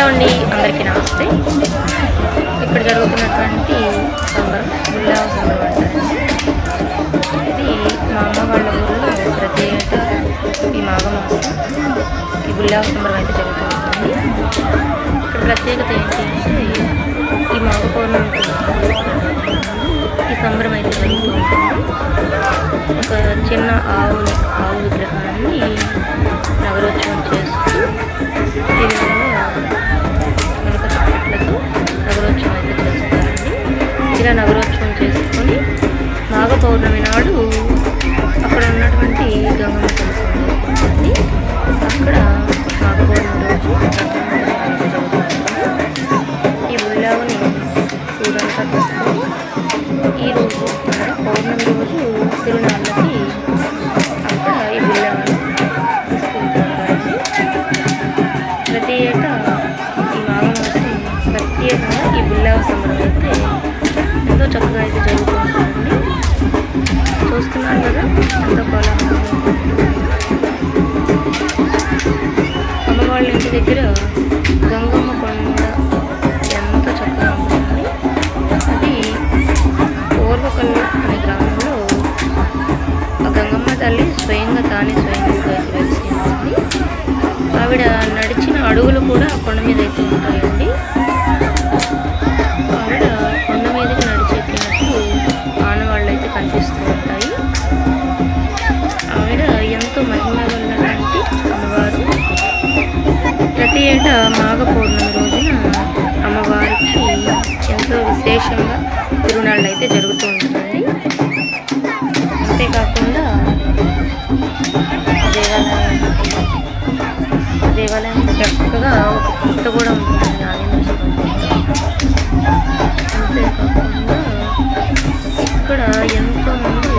అండి, అందరికీ నమస్తే. ఇక్కడ జరుగుతున్నటువంటి సంబరం బుల్లావ సంబరం అంటారండి. ఇది మా అమ్మ వాళ్ళ ఊళ్ళో ప్రతి ఏటా ఈ మాఘమాసం ఈ బుల్లావ సంబరం అయితే జరుగుతుంటుంది. ఇక్కడ ప్రత్యేకత ఏంటి అంటే ఈ మాఘ పౌర్ణమికి ఈ సంబరం అయితే జరుగుతూ ఉంటుంది. ఒక చిన్న ఆవు విగ్రహాన్ని నగరోత్సవం చేస్తూ ఈ విధంగా కనుక చప్పట్లతో నగరోత్సవం అయితే చేస్తారండి. ఇలా నగరోత్సవం చేసుకొని మాఘ పౌర్ణమి నాడు అక్కడ ఉన్నటువంటి గంగమ్మ తెలుసుకుంటుంది. అక్కడ మాఘ పౌర్ణమి రోజు ఈ బుల్లావని ఊరంతా తీసుకొని ఈరోజు పౌర్ణమి రోజు తిరునాళ్ళకి అక్కడ ఈ బుల్లావని తీసుకుంటారండి. ప్రతి ఏటా ఈ మాఘమాసం ప్రత్యేకంగా ఈ బుల్లావ సంబరం అయితే ఎంతో చక్కగా అయితే జరుగుతూ ఉంటుందండి. చూస్తున్నారు కదా ఎంతో కోలాహలంగా. అమ్మ వాళ్ళ ఇంటి దగ్గర గంగమ్మ కొండ ఎంత చక్కగా ఉంటుంది. అది పూర్వకల్లు అనే గ్రామంలో ఆ గంగమ్మ తల్లి స్వయంగా అయితే వెలిసింది. ఆవిడ నడిచిన అడుగులు కూడా కొండ మీద అయితే ఉంటాయండి. ఆవిడ కొండ మీదకి నడిచెక్కినట్టు ఆనవాళ్ళు అయితే కనిపిస్తూ ఉంటాయి. ఆవిడ ఎంతో మహిమ ఉన్నటువంటి అమ్మవారు. ప్రతి ఏటా మాఘ పౌర్ణమి రోజున అమ్మవారికి ఎంతో విశేషంగా తిరునాళ్ళు అయితే జరుగుతూ ఉంటుందండి. అంతేకాకుండా దేవాలయం చక్కగా ఒక పుట్ట కూడా ఉంటుందండి ఆంజనేయ స్వామి. అంతేకాకుండా ఇక్కడ ఎంతోమంది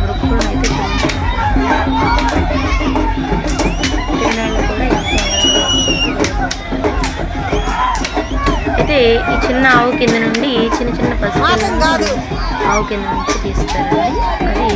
వృక్షులు అయితే తిరునాళ్ళు కూడా అయితే ఈ చిన్న ఆవు కింద నుండి చిన్న పసుపు ఆవు కింద నుంచి తీస్తారండి. అది